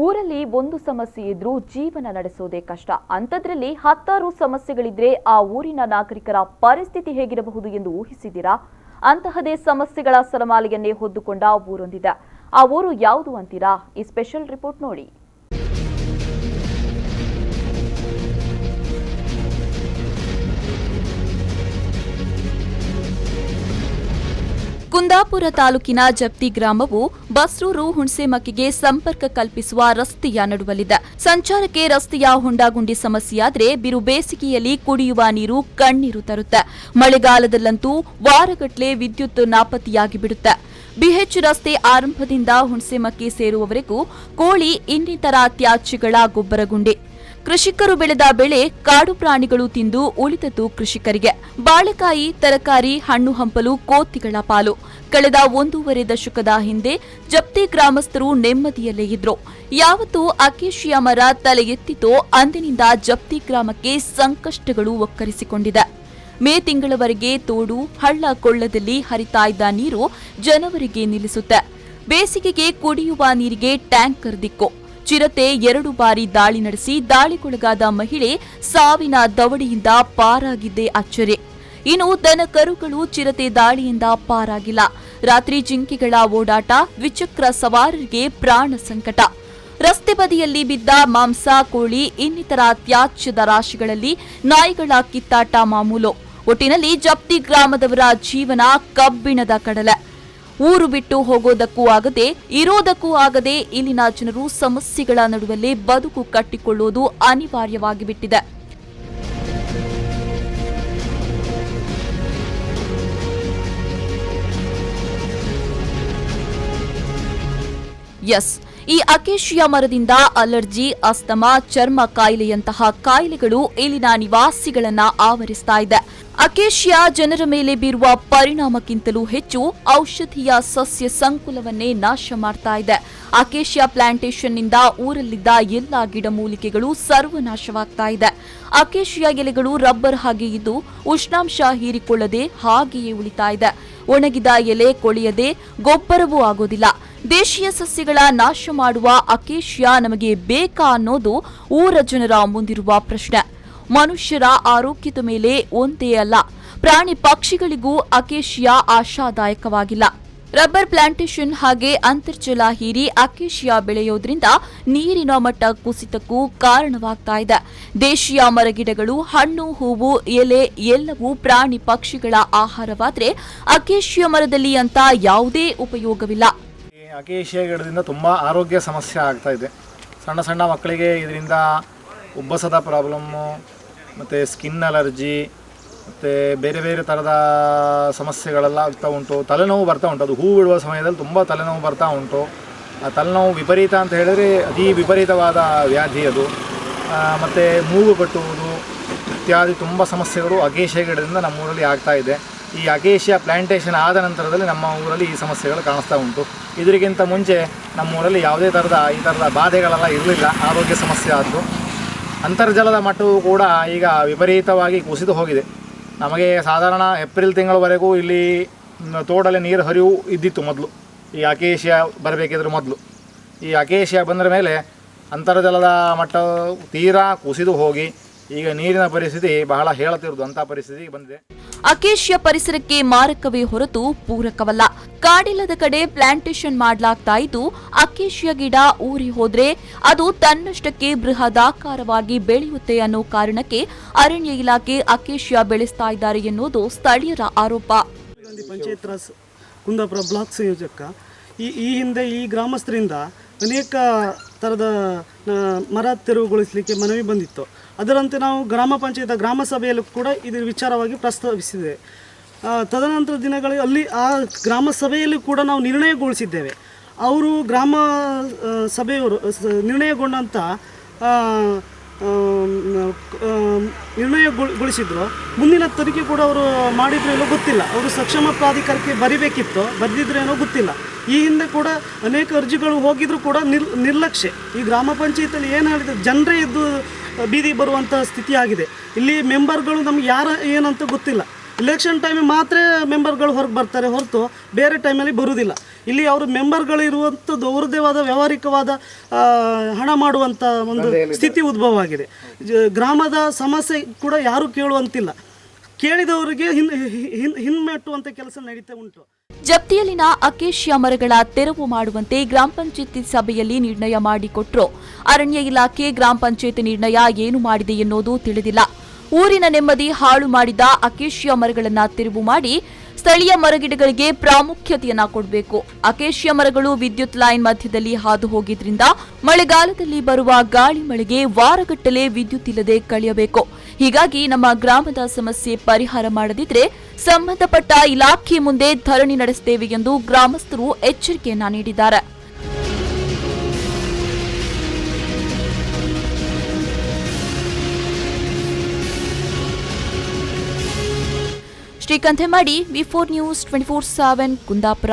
ಊರಲ್ಲಿ ಒಂದು ಸಮಸ್ಯೆ ಇದ್ರೂ ಜೀವನ ನಡೆಸೋದೇ ಕಷ್ಟ. ಅಂತದ್ರಲ್ಲಿ ಹತ್ತಾರು ಸಮಸ್ಯೆಗಳಿದ್ರೆ ಆ ಊರಿನ ನಾಗರಿಕರ ಪರಿಸ್ಥಿತಿ ಹೇಗಿರಬಹುದು ಎಂದು ಊಹಿಸಿದ್ದೀರಾ? ಅಂತಹದೇ ಸಮಸ್ಯೆಗಳ ಸರಮಾಲೆಯನ್ನೇ ಹೊದ್ದುಕೊಂಡ ಊರೊಂದಿದೆ. ಆ ಊರು ಯಾವುದು ಅಂತೀರಾ? ಈ ಸ್ಪೆಷಲ್ ರಿಪೋರ್ಟ್ ನೋಡಿ. ಕುಂದಾಪುರ ತಾಲೂಕಿನ ಜಪ್ತಿ ಗ್ರಾಮವು ಬಸ್ರೂರು ಹುಣಸೆಮಕ್ಕಿಗೆ ಸಂಪರ್ಕ ಕಲ್ಪಿಸುವ ರಸ್ತೆಯ ನಡುವಲ್ಲಿದೆ. ಸಂಚಾರಕ್ಕೆ ರಸ್ತೆಯ ಹೊಂಡಗುಂಡಿ ಸಮಸ್ಯೆಯಾದರೆ ಬಿರು ಬೇಸಿಗೆಯಲ್ಲಿ ಕುಡಿಯುವ ನೀರು ಕಣ್ಣೀರು ತರುತ್ತೆ. ಮಳೆಗಾಲದಲ್ಲಂತೂ ವಾರಗಟ್ಟಲೆ ವಿದ್ಯುತ್ ನಾಪತ್ತೆಯಾಗಿ ಬಿಡುತ್ತೆ. ಬಿಎಚ್ ರಸ್ತೆ ಆರಂಭದಿಂದ ಹುಣಸೆಮಕ್ಕಿ ಸೇರುವವರೆಗೂ ಕೋಳಿ ಇನ್ನಿತರ ತ್ಯಾಜ್ಯಗಳ ಗೊಬ್ಬರಗುಂಡಿ. ಕೃಷಿಕರು ಬೆಳೆದ ಬೆಳೆ ಕಾಡು ಪ್ರಾಣಿಗಳು ತಿಂದು ಉಳಿದದ್ದು ಕೃಷಿಕರಿಗೆ. ಬಾಳೆಕಾಯಿ, ತರಕಾರಿ, ಹಣ್ಣು ಹಂಪಲು ಕೋತಿಗಳ ಪಾಲು. ಕಳೆದ 1.5 ದಶಕದ ಹಿಂದೆ ಜಪ್ತಿ ಗ್ರಾಮಸ್ಥರು ನೆಮ್ಮದಿಯಲ್ಲೇ ಇದ್ರು. ಯಾವತ್ತೂ ಅಕೇಶಿಯಾ ಮರ ತಲೆ ಎತ್ತಿತೋ ಅಂದಿನಿಂದ ಜಪ್ತಿ ಗ್ರಾಮಕ್ಕೆ ಸಂಕಷ್ಟಗಳು ಒಕ್ಕರಿಸಿಕೊಂಡಿದೆ. ಮೇ ತಿಂಗಳವರೆಗೆ ತೋಡು, ಹಳ್ಳ ಕೊಳ್ಳದಲ್ಲಿ ಹರಿತಾ ಇದ್ದ ನೀರು ಜನವರಿಗೆ ನಿಲ್ಲಿಸುತ್ತೆ. ಬೇಸಿಗೆಗೆ ಕುಡಿಯುವ ನೀರಿಗೆ ಟ್ಯಾಂಕರ್ ದಿಕ್ಕು. ಚಿರತೆ 2 ಬಾರಿ ದಾಳಿ ನಡೆಸಿ ದಾಳಿಗೊಳಗಾದ ಮಹಿಳೆ ಸಾವಿನ ದವಡಿಯಿಂದ ಪಾರಾಗಿದ್ದೇ ಅಚ್ಚರಿ. ಇನ್ನು ದನ ಕರುಗಳು ಚಿರತೆ ದಾಳಿಯಿಂದ ಪಾರಾಗಿಲ್ಲ. ರಾತ್ರಿ ಜಿಂಕೆಗಳ ಓಡಾಟ, ದ್ವಿಚಕ್ರ ಸವಾರರಿಗೆ ಪ್ರಾಣ ಸಂಕಟ. ರಸ್ತೆ ಬದಿಯಲ್ಲಿ ಬಿದ್ದ ಮಾಂಸ, ಕೋಳಿ ಇನ್ನಿತರ ತ್ಯಾಜ್ಯದ ರಾಶಿಗಳಲ್ಲಿ ನಾಯಿಗಳ ಕಿತ್ತಾಟ ಮಾಮೂಲು. ಒಟ್ಟಿನಲ್ಲಿ ಜಪ್ತಿ ಗ್ರಾಮದವರ ಜೀವನ ಕಬ್ಬಿಣದ ಕಡಲೆ. ಊರು ಬಿಟ್ಟು ಹೋಗೋದಕ್ಕೂ ಆಗದೆ ಇರೋದಕ್ಕೂ ಆಗದೆ ಇಲ್ಲಿನ ಜನರು ಸಮಸ್ಯೆಗಳ ನಡುವಲ್ಲೇ ಬದುಕು ಕಟ್ಟಿಕೊಳ್ಳುವುದು ಅನಿವಾರ್ಯವಾಗಿ ಬಿಟ್ಟಿದೆ. ಈ ಅಕೇಶಿಯಾ ಮರದಿಂದ ಅಲರ್ಜಿ, ಅಸ್ತಮಾ, ಚರ್ಮ ಕಾಯಿಲೆಯಂತಹ ಕಾಯಿಲೆಗಳು ಇಲ್ಲಿನ ನಿವಾಸಿಗಳನ್ನ ಆವರಿಸ್ತಾ ಇದೆ. ಅಕೇಶಿಯಾ ಜನರ ಮೇಲೆ ಬೀರುವ ಪರಿಣಾಮಕ್ಕಿಂತಲೂ ಹೆಚ್ಚು ಔಷಧೀಯ ಸಸ್ಯ ಸಂಕುಲವನ್ನೇ ನಾಶ ಮಾಡ್ತಾ ಇದೆ. ಅಕೇಶಿಯಾ ಪ್ಲಾಂಟೇಶನ್ನಿಂದ ಊರಲ್ಲಿದ್ದ ಎಲ್ಲಾ ಗಿಡಮೂಲಿಕೆಗಳು ಸರ್ವನಾಶವಾಗ್ತಾ ಇದೆ. ಅಕೇಶಿಯಾ ಎಲೆಗಳು ರಬ್ಬರ್ ಹಾಗೆ ಇದ್ದು ಉಷ್ಣಾಂಶ ಹೀರಿಕೊಳ್ಳದೆ ಹಾಗೆಯೇ ಉಳಿತಾ ಇದೆ. ಒಣಗಿದ ಎಲೆ ಕೊಳೆಯದೆ ಗೊಬ್ಬರವೂ ಆಗೋದಿಲ್ಲ. ದೇಶೀಯ ಸಸ್ಯಗಳ ನಾಶ ಮಾಡುವ ಅಕೇಶಿಯಾ ನಮಗೆ ಬೇಕಾ ಅನ್ನೋದು ಊರ ಜನರ ಮುಂದಿರುವ ಪ್ರಶ್ನೆ. ಮನುಷ್ಯರ ಆರೋಗ್ಯದ ಮೇಲೆ ಒಂದೇ ಅಲ್ಲ, ಪ್ರಾಣಿ ಪಕ್ಷಿಗಳಿಗೂ ಅಕೇಶಿಯಾ ಆಶಾದಾಯಕವಾಗಿಲ್ಲ. ರಬ್ಬರ್ ಪ್ಲಾಂಟೇಶನ್ ಹಾಗೆ ಅಂತರ್ಜಲ ಹೀರಿ ಅಕೇಶಿಯಾ ಬೆಳೆಯೋದ್ರಿಂದ ನೀರಿನ ಮಟ್ಟ ಕುಸಿತಕ್ಕೂ ಕಾರಣವಾಗ್ತಾ ಇದೆ. ದೇಶೀಯ ಮರಗಿಡಗಳು, ಹಣ್ಣು, ಹೂವು, ಎಲೆ ಎಲ್ಲವೂ ಪ್ರಾಣಿ ಪಕ್ಷಿಗಳ ಆಹಾರವಾದ್ರೆ ಅಕೇಶಿಯಾ ಮರದಲ್ಲಿ ಅಂತ ಯಾವುದೇ ಉಪಯೋಗವಿಲ್ಲ. ಅಕೇಶಿಯಾ ಗಿಡದಿಂದ ತುಂಬ ಆರೋಗ್ಯ ಸಮಸ್ಯೆ ಆಗ್ತಾ ಇದೆ. ಸಣ್ಣ ಸಣ್ಣ ಮಕ್ಕಳಿಗೆ ಇದರಿಂದ ಉಬ್ಬಸದ ಪ್ರಾಬ್ಲಮ್ಮು, ಮತ್ತು ಸ್ಕಿನ್ ಅಲರ್ಜಿ, ಮತ್ತು ಬೇರೆ ಬೇರೆ ಥರದ ಸಮಸ್ಯೆಗಳೆಲ್ಲ ಆಗ್ತಾ ಉಂಟು. ತಲೆನೋವು ಬರ್ತಾ ಉಂಟು. ಅದು ಹೂ ಬಿಡುವ ಸಮಯದಲ್ಲಿ ತುಂಬ ತಲೆನೋವು ಬರ್ತಾ ಉಂಟು. ಆ ತಲೆನೋವು ವಿಪರೀತ ಅಂತ ಹೇಳಿದರೆ ಅತೀ ವಿಪರೀತವಾದ ವ್ಯಾಧಿ ಅದು. ಮತ್ತು ಮೂಗು ಕಟ್ಟುವುದು ಇತ್ಯಾದಿ ತುಂಬ ಸಮಸ್ಯೆಗಳು ಅಕೇಶಿಯಾ ಗಿಡದಿಂದ ನಮ್ಮೂರಲ್ಲಿ ಆಗ್ತಾ ಇದೆ. ಈ ಅಕೇಶಿಯಾ ಪ್ಲಾಂಟೇಶನ್ ಆದ ನಂತರದಲ್ಲಿ ನಮ್ಮ ಊರಲ್ಲಿ ಈ ಸಮಸ್ಯೆಗಳು ಕಾಣಿಸ್ತಾ ಉಂಟು. ಇದರಿಗಿಂತ ಮುಂಚೆ ನಮ್ಮೂರಲ್ಲಿ ಯಾವುದೇ ಈ ಥರದ ಬಾಧೆಗಳೆಲ್ಲ ಇರಲಿಲ್ಲ. ಆರೋಗ್ಯ ಸಮಸ್ಯೆ ಆದ್ದು. ಅಂತರ್ಜಲದ ಮಟ್ಟವು ಕೂಡ ಈಗ ವಿಪರೀತವಾಗಿ ಕುಸಿದು ಹೋಗಿದೆ. ನಮಗೆ ಸಾಧಾರಣ ಏಪ್ರಿಲ್ ತಿಂಗಳವರೆಗೂ ಇಲ್ಲಿ ತೋಡಲ್ಲಿ ನೀರು ಹರಿವು ಇದ್ದಿತ್ತು ಮೊದಲು, ಈ ಅಕೇಶಿಯಾ ಬರಬೇಕಿದ್ರೆ ಮೊದಲು. ಈ ಅಕೇಶಿಯಾ ಬಂದ ಮೇಲೆ ಅಂತರ್ಜಲದ ಮಟ್ಟ ತೀರಾ ಕುಸಿದು ಹೋಗಿ ಈಗ ನೀರಿನ ಪರಿಸ್ಥಿತಿ ಬಹಳ ಹೇಳುತ್ತಿರುವುದು ಅಂಥ ಪರಿಸ್ಥಿತಿ ಬಂದಿದೆ. ಅಕೇಶಿಯಾ ಪರಿಸರಕ್ಕೆ ಮಾರಕವೇ ಹೊರತು ಪೂರಕವಲ್ಲ. ಕಾಡಿಲ್ಲದ ಕಡೆ ಪ್ಲಾಂಟೇಶನ್ ಮಾಡಲಾಗ್ತಾ ಇದ್ದು ಅಕೇಶಿಯಾ ಗಿಡ ಊರಿ ಹೋದ್ರೆ ಅದು ತನ್ನಷ್ಟಕ್ಕೆ ಬೃಹದಾಕಾರವಾಗಿ ಬೆಳೆಯುತ್ತೆ ಅನ್ನೋ ಕಾರಣಕ್ಕೆ ಅರಣ್ಯ ಇಲಾಖೆ ಅಕೇಶಿಯಾ ಬೆಳೆಸ್ತಾ ಇದ್ದಾರೆ ಎನ್ನುವುದು ಸ್ಥಳೀಯರ ಆರೋಪ. ಪಂಚಾಯತ್ ರಾಜ್ ಕುಂದಾಪುರ ಬ್ಲಾಕ್ ಸಂಯೋಜಕ ಈ ಹಿಂದೆ ಈ ಗ್ರಾಮಸ್ಥರಿಂದ ಅನೇಕ ಥರದ ಮರ ತೆರವುಗೊಳಿಸಲಿಕ್ಕೆ ಮನವಿ ಬಂದಿತ್ತು. ಅದರಂತೆ ನಾವು ಗ್ರಾಮ ಪಂಚಾಯತ್ ಗ್ರಾಮ ಸಭೆಯಲ್ಲೂ ಕೂಡ ಇದರ ವಿಚಾರವಾಗಿ ಪ್ರಸ್ತಾವಿಸಿದೆ. ತದನಂತರ ದಿನಗಳಲ್ಲಿ ಅಲ್ಲಿ ಆ ಗ್ರಾಮ ಸಭೆಯಲ್ಲಿ ಕೂಡ ನಾವು ನಿರ್ಣಯಗೊಳಿಸಿದ್ದೇವೆ. ಅವರು ಗ್ರಾಮ ಸಭೆಯವರು ನಿರ್ಣಯಗೊಂಡಂಥ ನಿರ್ಣಯಗೊಳಿಸಿದ್ರು. ಮುಂದಿನ ತನಿಖೆ ಕೂಡ ಅವರು ಮಾಡಿದ್ರೇನೋ ಗೊತ್ತಿಲ್ಲ. ಅವರು ಸಕ್ಷಮ ಪ್ರಾಧಿಕಾರಕ್ಕೆ ಬರಿಬೇಕಿತ್ತು, ಬರೆದಿದ್ರೇನೋ ಗೊತ್ತಿಲ್ಲ. ಈ ಹಿಂದೆ ಕೂಡ ಅನೇಕ ಅರ್ಜಿಗಳು ಹೋಗಿದ್ರು ಕೂಡ ನಿರ್ಲಕ್ಷ್ಯ. ಈ ಗ್ರಾಮ ಪಂಚಾಯತಲ್ಲಿ ಏನು ಹೇಳಿದ್ರು, ಜನರೇ ಇದ್ದು ಬೀದಿ ಬರುವಂಥ ಸ್ಥಿತಿ ಆಗಿದೆ. ಇಲ್ಲಿ ಮೆಂಬರ್ಗಳು ನಮ್ಗೆ ಯಾರು ಏನಂತ ಗೊತ್ತಿಲ್ಲ. ಎಲೆಕ್ಷನ್ ಟೈಮಿಗೆ ಮಾತ್ರ ಮೆಂಬರ್ಗಳು ಹೊರಗೆ ಬರ್ತಾರೆ ಹೊರತು ಬೇರೆ ಟೈಮಲ್ಲಿ ಬರುವುದಿಲ್ಲ. ಇಲ್ಲಿ ಅವರು ಮೆಂಬರ್ಗಳಿರುವಂಥದ್ದು ಅವ್ರದ್ದೇ ಆದ ವ್ಯಾವಹಾರಿಕವಾದ ಹಣ ಮಾಡುವಂಥ ಒಂದು ಸ್ಥಿತಿ ಉದ್ಭವ ಆಗಿದೆ. ಗ್ರಾಮದ ಸಮಸ್ಯೆ ಕೂಡ ಯಾರೂ ಕೇಳುವಂತಿಲ್ಲ, ಕೇಳಿದವರಿಗೆ ಹಿನ್ಮೆಟ್ಟುವಂಥ ಕೆಲಸ ನಡೀತಾ ಉಂಟು. ಜಪ್ತಿಯಲ್ಲಿನ ಅಕೇಶಿಯಾ ಮರಗಳ ತೆರವು ಮಾಡುವಂತೆ ಗ್ರಾಮ ಪಂಚಾಯತಿ ಸಭೆಯಲ್ಲಿ ನಿರ್ಣಯ ಮಾಡಿಕೊಟ್ರು. ಅರಣ್ಯ ಇಲಾಖೆ ಗ್ರಾಮ ಪಂಚಾಯತ್ ನಿರ್ಣಯ ಏನು ಮಾಡಿದೆ ಎನ್ನುವುದು ತಿಳಿದಿಲ್ಲ. ಊರಿನ ನೆಮ್ಮದಿ ಹಾಳು ಮಾಡಿದ ಅಕೇಶಿಯಾ ಮರಗಳನ್ನ ತೆರವು ಮಾಡಿ ಸ್ಥಳೀಯ ಮರಗಿಡಗಳಿಗೆ ಪ್ರಾಮುಖ್ಯತೆಯನ್ನ ಕೊಡಬೇಕು. ಅಕೇಶಿಯಾ ಮರಗಳು ವಿದ್ಯುತ್ ಲೈನ್ ಮಧ್ಯದಲ್ಲಿ ಹಾದು ಹೋಗಿದ್ರಿಂದ ಮಳೆಗಾಲದಲ್ಲಿ ಬರುವ ಗಾಳಿ ಮಳೆಗೆ ವಾರಗಟ್ಟಲೆ ವಿದ್ಯುತ್ ಇಲ್ಲದೆ ಕಳೆಯಬೇಕು. ಹೀಗಾಗಿ ನಮ್ಮ ಗ್ರಾಮದ ಸಮಸ್ಯೆ ಪರಿಹಾರ ಮಾಡದಿದ್ರೆ ಸಂಬಂಧಪಟ್ಟ ಇಲಾಖೆ ಮುಂದೆ ಧರಣಿ ನಡೆಸುತ್ತೇವೆ ಎಂದು ಗ್ರಾಮಸ್ಥರು ಎಚ್ಚರಿಕೆಯನ್ನ ನೀಡಿದ್ದಾರೆ. ಶ್ರೀಕಾಂತ್ ಹೆಮ್ಮಾಡಿ, ವಿ4 ನ್ಯೂಸ್ 24/7 ಕುಂದಾಪುರ.